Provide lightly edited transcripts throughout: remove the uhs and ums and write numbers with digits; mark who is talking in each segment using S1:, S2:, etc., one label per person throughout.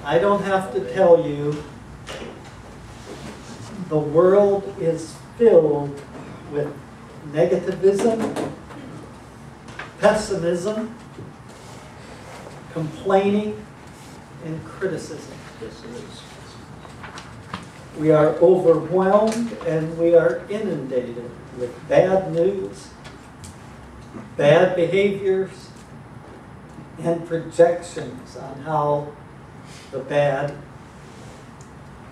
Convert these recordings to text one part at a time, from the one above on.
S1: I don't have to tell you, the world is filled with negativism, pessimism, complaining, and criticism.
S2: Yes, it is.
S1: We are overwhelmed and we are inundated with bad news, bad behaviors, and projections on how the bad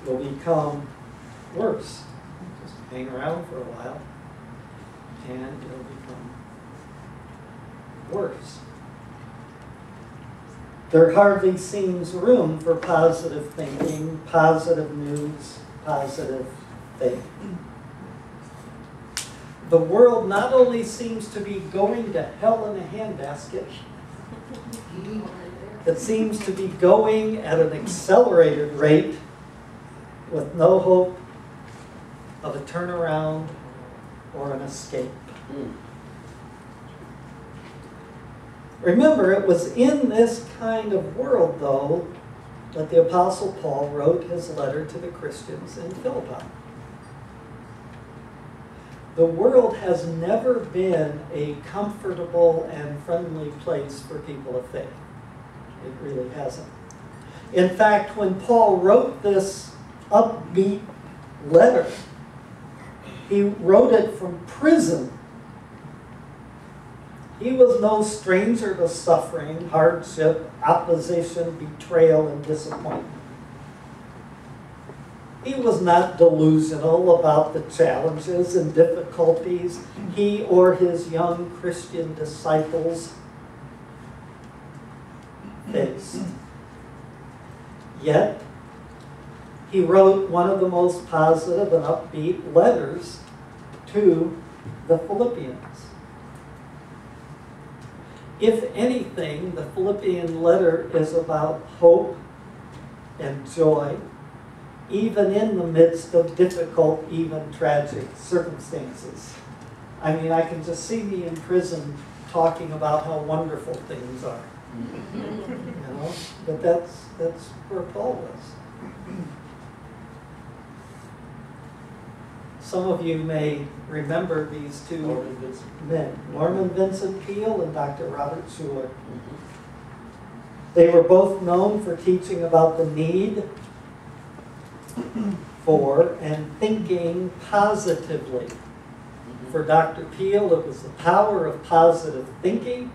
S1: will become worse. Just hang around for a while and it'll become worse. There hardly seems room for positive thinking, positive news, positive faith. The world not only seems to be going to hell in a handbasket, it seems to be going at an accelerated rate with no hope of a turnaround or an escape. Remember, it was in this kind of world, though, that the Apostle Paul wrote his letter to the Christians in Philippi. The world has never been a comfortable and friendly place for people of faith. It really hasn't. In fact, when Paul wrote this upbeat letter, he wrote it from prison. He was no stranger to suffering, hardship, opposition, betrayal, and disappointment. He was not delusional about the challenges and difficulties he or his young Christian disciples faced. Yet, he wrote one of the most positive and upbeat letters to the Philippians. If anything, the Philippian letter is about hope and joy, even in the midst of difficult, even tragic circumstances. I mean, I can just see me in prison talking about how wonderful things are. You know, but that's where Paul was. Some of you may remember these two men, Norman Vincent Peale and Dr. Robert Schuller. They were both known for teaching about the need for and thinking positively. For Dr. Peale, it was the power of positive thinking.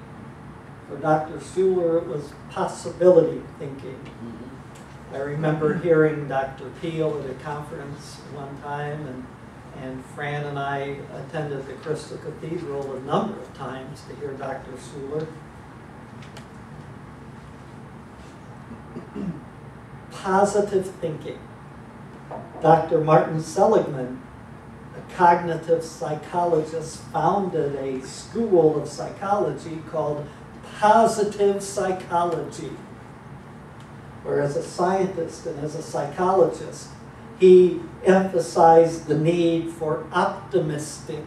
S1: For Dr. Schuller, it was possibility thinking. I remember hearing Dr. Peale at a conference one time, and Fran and I attended the Crystal Cathedral a number of times to hear Dr. Schuller. Positive thinking. Dr. Martin Seligman, a cognitive psychologist, founded a school of psychology called positive psychology, where as a scientist and as a psychologist, he emphasized the need for optimistic,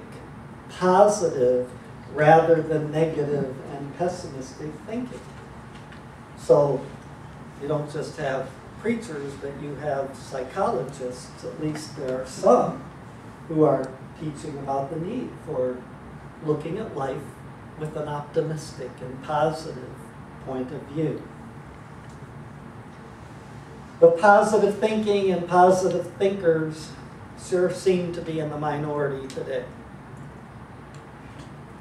S1: positive, rather than negative and pessimistic thinking. So you don't just have preachers, but you have psychologists, at least there are some, who are teaching about the need for looking at life with an optimistic and positive point of view. But positive thinking and positive thinkers sure seem to be in the minority today.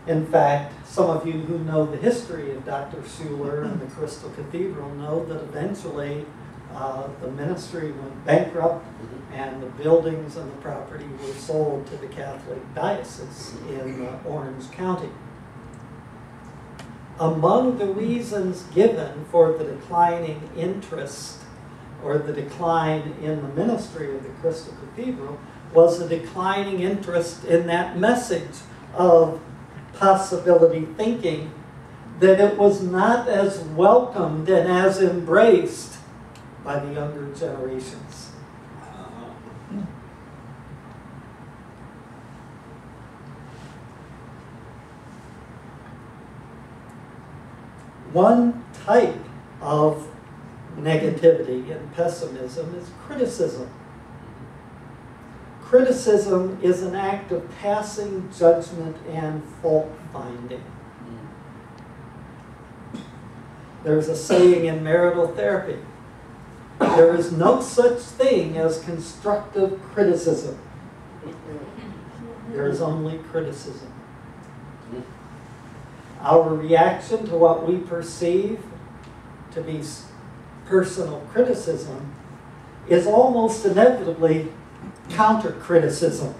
S1: In fact, some of you who know the history of Dr. Schuller and the Crystal Cathedral know that eventually the ministry went bankrupt and the buildings and the property were sold to the Catholic diocese in Orange County. Among the reasons given for the declining interest or the decline in the ministry of the Crystal Cathedral was a declining interest in that message of possibility thinking, that it was not as welcomed and as embraced by the younger generations. One type of negativity and pessimism is criticism. Criticism is an act of passing judgment and fault finding. There's a saying in marital therapy: there is no such thing as constructive criticism. There is only criticism. Our reaction to what we perceive to be personal criticism is almost inevitably counter-criticism.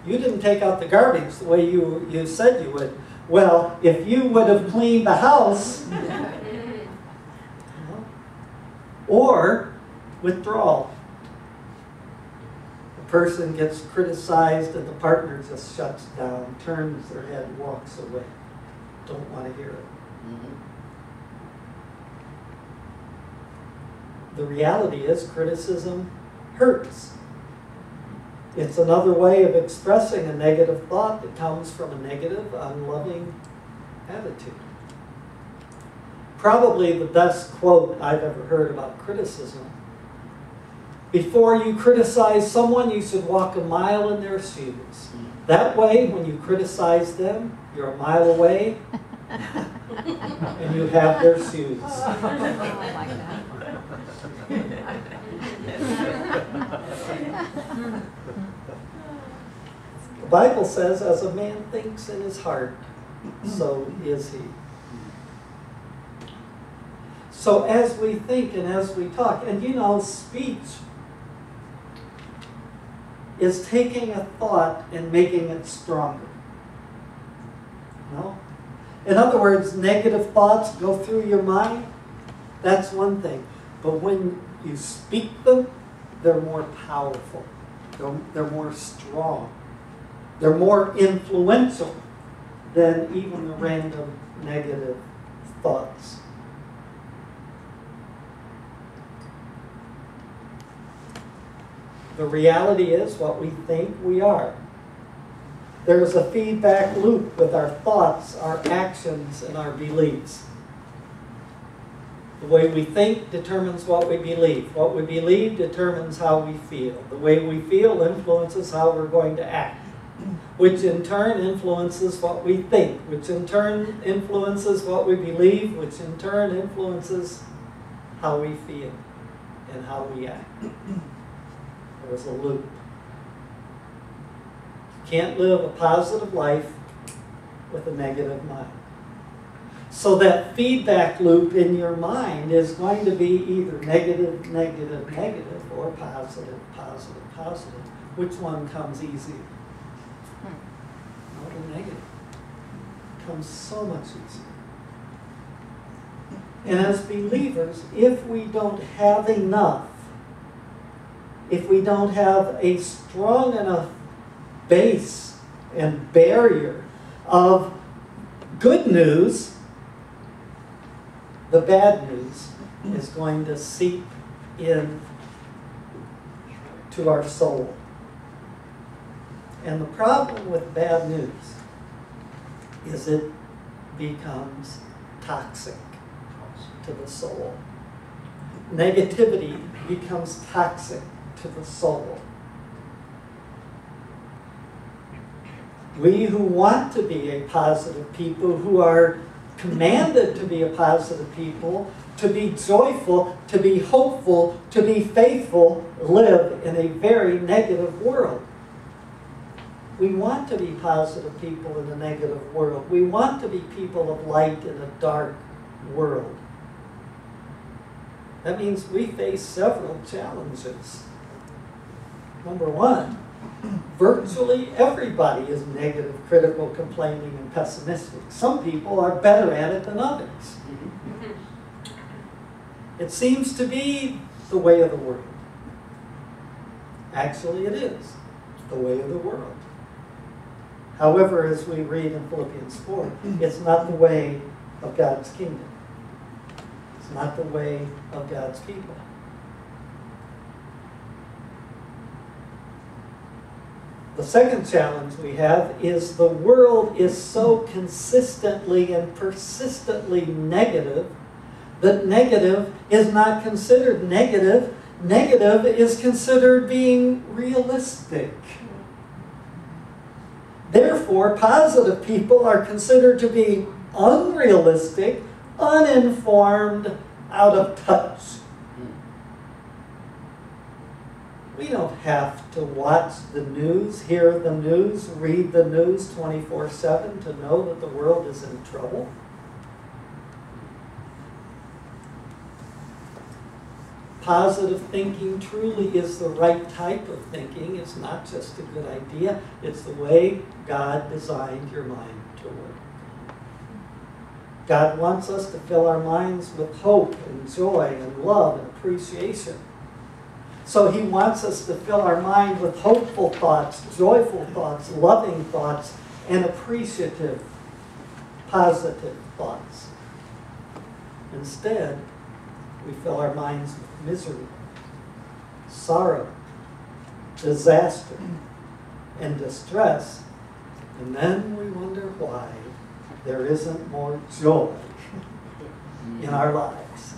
S1: You didn't take out the garbage the way you said you would. Well, if you would have cleaned the house, or withdrawal. The person gets criticized and the partner just shuts down, turns their head, walks away. Don't want to hear it. The reality is criticism hurts. It's another way of expressing a negative thought that comes from a negative, unloving attitude. Probably the best quote I've ever heard about criticism: before you criticize someone, you should walk a mile in their shoes. That way, when you criticize them, you're a mile away and you have their shoes.
S2: I like that.
S1: The Bible says, as a man thinks in his heart, so is he. So as we think and as we talk, and you know, speech is taking a thought and making it stronger. No? In other words, negative thoughts go through your mind. That's one thing. But when you speak them, they're more powerful. They're more strong. They're more influential than even the random negative thoughts. The reality is what we think we are. There's a feedback loop with our thoughts, our actions, and our beliefs. The way we think determines what we believe. What we believe determines how we feel. The way we feel influences how we're going to act, which in turn influences what we think, which in turn influences what we believe, which in turn influences how we feel and how we act. There's a loop. You can't live a positive life with a negative mind. So that feedback loop in your mind is going to be either negative, negative, negative, or positive, positive, positive. Which one comes easier? No, the negative. It comes so much easier. And as believers, if we don't have enough, if we don't have a strong enough base and barrier of good news, the bad news is going to seep in to our soul. And the problem with bad news is it becomes toxic to the soul. Negativity becomes toxic to the soul. We who want to be a positive people, who are commanded to be a positive people, to be joyful, to be hopeful, to be faithful, live in a very negative world. We want to be positive people in a negative world. We want to be people of light in a dark world. That means we face several challenges. Number one, virtually everybody is negative, critical, complaining, and pessimistic. Some people are better at it than others. It seems to be the way of the world. Actually, it is the way of the world. However, as we read in Philippians 4, it's not the way of God's kingdom. It's not the way of God's people. The second challenge we have is the world is so consistently and persistently negative that negative is not considered negative. Negative is considered being realistic. Therefore, positive people are considered to be unrealistic, uninformed, out of touch. We don't have to watch the news, hear the news, read the news 24/7 to know that the world is in trouble. Positive thinking truly is the right type of thinking. It's not just a good idea. It's the way God designed your mind to work. God wants us to fill our minds with hope and joy and love and appreciation. So He wants us to fill our mind with hopeful thoughts, joyful thoughts, loving thoughts, and appreciative, positive thoughts. Instead, we fill our minds with misery, sorrow, disaster, and distress, and then we wonder why there isn't more joy in our lives.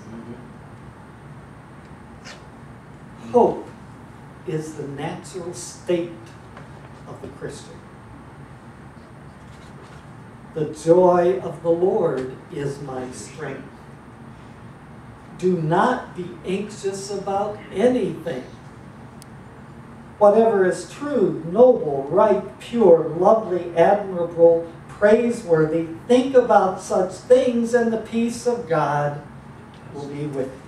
S1: Hope is the natural state of the Christian. The joy of the Lord is my strength. Do not be anxious about anything. Whatever is true, noble, right, pure, lovely, admirable, praiseworthy, think about such things, and the peace of God will be with you.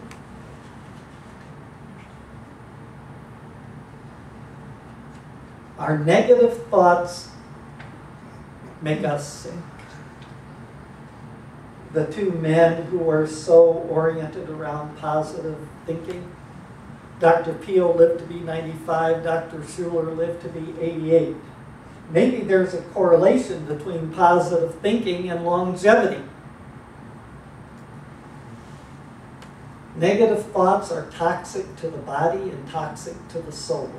S1: Our negative thoughts make us sick. The two men who were so oriented around positive thinking, Dr. Peel lived to be 95, Dr. Schuller lived to be 88. Maybe there's a correlation between positive thinking and longevity. Negative thoughts are toxic to the body and toxic to the soul.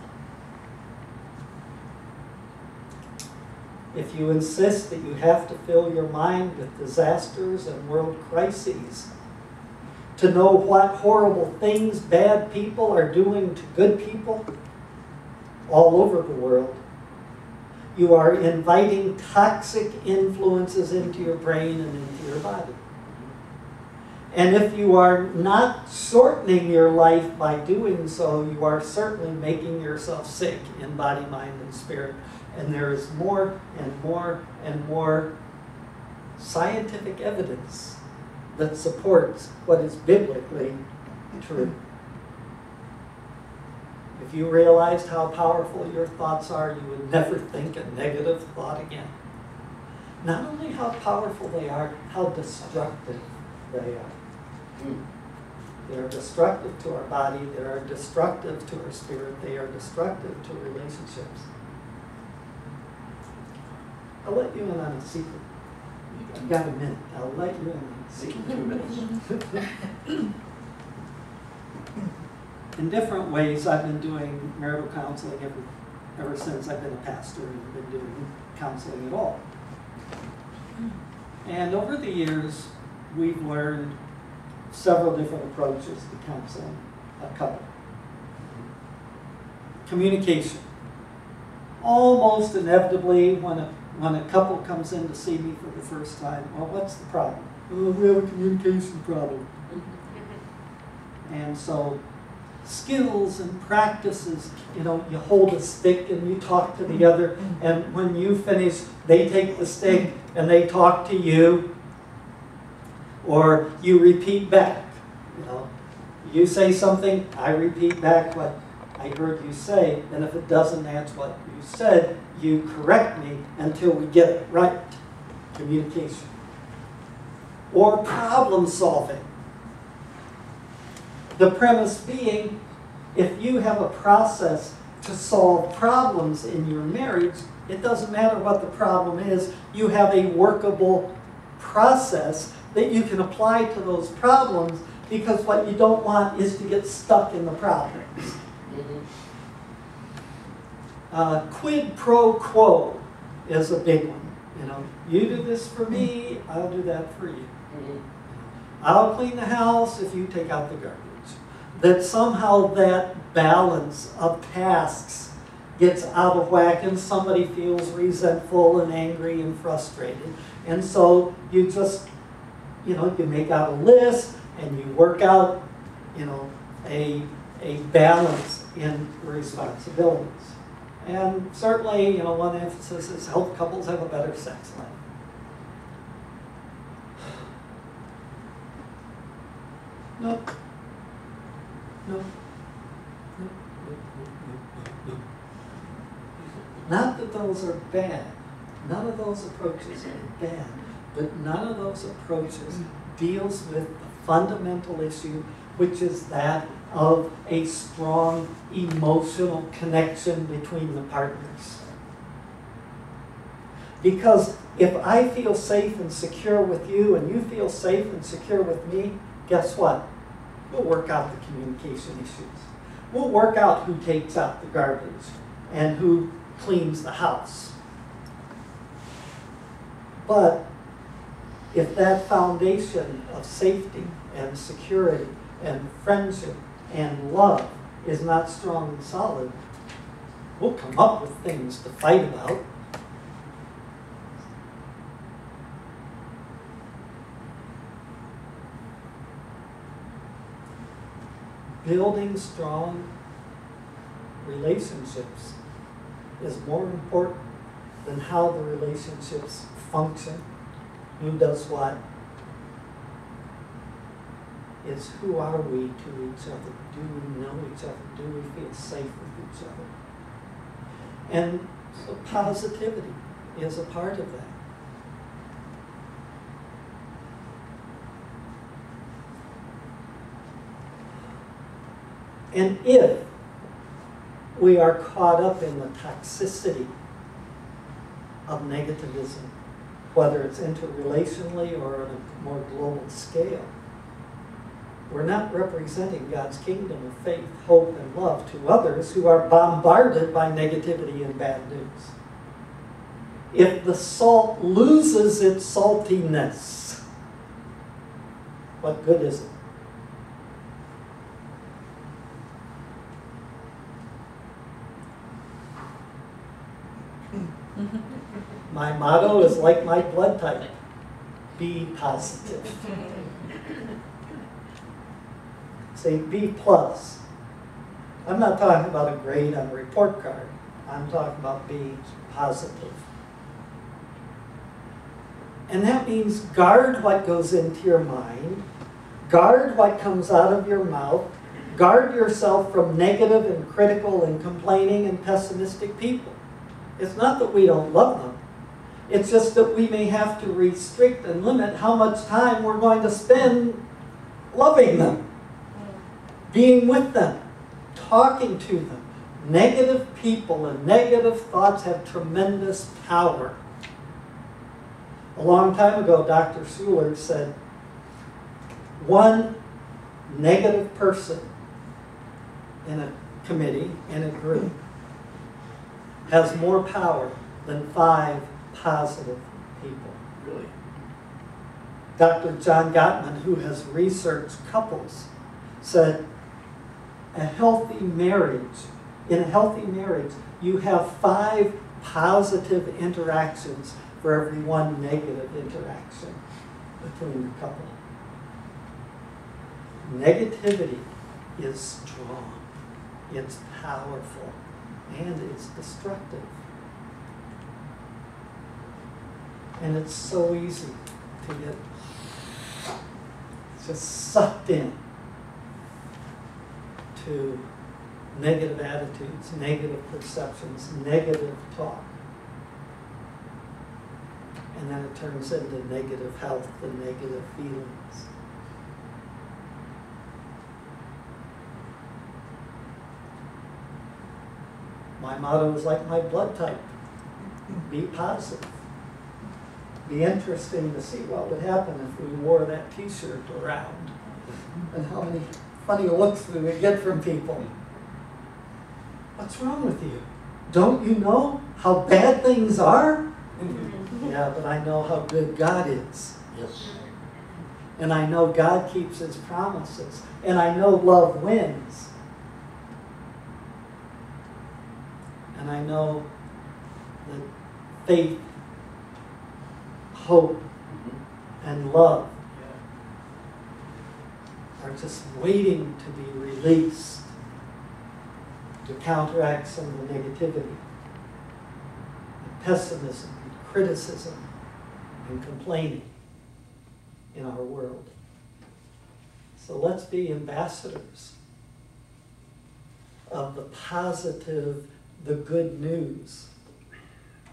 S1: If you insist that you have to fill your mind with disasters and world crises, to know what horrible things bad people are doing to good people all over the world, you are inviting toxic influences into your brain and into your body. And if you are not shortening your life by doing so, you are certainly making yourself sick in body, mind, and spirit. And there is more and more and more scientific evidence that supports what is biblically true. If you realized how powerful your thoughts are, you would never think a negative thought again. Not only how powerful they are, how destructive they are. They are destructive to our body, they are destructive to our spirit, they are destructive to relationships. I'll let you in on a secret. I've got a minute. I'll let you in on a secret.
S3: 2 minutes.
S1: In different ways, I've been doing marital counseling ever since I've been a pastor and been doing counseling at all. And over the years, we've learned several different approaches to counseling a couple. Communication. Almost inevitably, when a couple comes in to see me for the first time, well, what's the problem? Oh, we have a communication problem. And so skills and practices, you hold a stick and you talk to the other, and when you finish, they take the stick and they talk to you, or you repeat back. You say something, I repeat back what I heard you say, and if it doesn't match what you said, you correct me until we get it right. Communication. Or problem solving. The premise being, if you have a process to solve problems in your marriage, it doesn't matter what the problem is, you have a workable process that you can apply to those problems, because what you don't want is to get stuck in the problems. Quid pro quo is a big one. You do this for me, I'll do that for you. I'll clean the house if you take out the garbage. That somehow that balance of tasks gets out of whack and somebody feels resentful and angry and frustrated. And so you just, you make out a list and you work out, a balance in responsibilities. And certainly, one emphasis is help couples have a better sex life. No. No. Not that those are bad. None of those approaches are bad. But none of those approaches deals with the fundamental issue, which is that of a strong emotional connection between the partners. Because if I feel safe and secure with you and you feel safe and secure with me, guess what? We'll work out the communication issues. We'll work out who takes out the garbage and who cleans the house. But if that foundation of safety and security and friendship and love is not strong and solid, we'll come up with things to fight about. Building strong relationships is more important than how the relationships function, who does what. It's who are we to each other? Do we know each other? Do we feel safe with each other? And so positivity is a part of that. And if we are caught up in the toxicity of negativism, whether it's interrelationally or on a more global scale, we're not representing God's kingdom of faith, hope, and love to others who are bombarded by negativity and bad news. If the salt loses its saltiness, what good is it? My motto is like my blood type, be positive. Say B plus. I'm not talking about a grade on a report card. I'm talking about being positive. And that means guard what goes into your mind, guard what comes out of your mouth, guard yourself from negative and critical and complaining and pessimistic people. It's not that we don't love them. It's just that we may have to restrict and limit how much time we're going to spend loving them, being with them, talking to them. Negative people and negative thoughts have tremendous power. A long time ago, Dr. Schuller said, one negative person in a committee, in a group, has more power than 5 positive people.
S4: Really?
S1: Dr. John Gottman, who has researched couples, said in a healthy marriage, you have 5 positive interactions for every 1 negative interaction between the couple. Negativity is strong, it's powerful, and it's destructive. And it's so easy to get just sucked in to negative attitudes, negative perceptions, negative talk. And then it turns into negative health and negative feelings. My motto is like my blood type. Be positive. Be interesting to see what would happen if we wore that t-shirt around. And how many funny looks we would get from people. What's wrong with you? Don't you know how bad things are? Yeah, but I know how good God is.
S4: Yes.
S1: And I know God keeps his promises. And I know love wins. And I know that faith, hope, and love are just waiting to be released to counteract some of the negativity, and pessimism, and criticism, and complaining in our world. So let's be ambassadors of the positive, the good news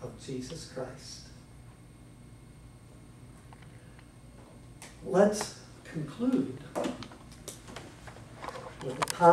S1: of Jesus Christ. Let's conclude with a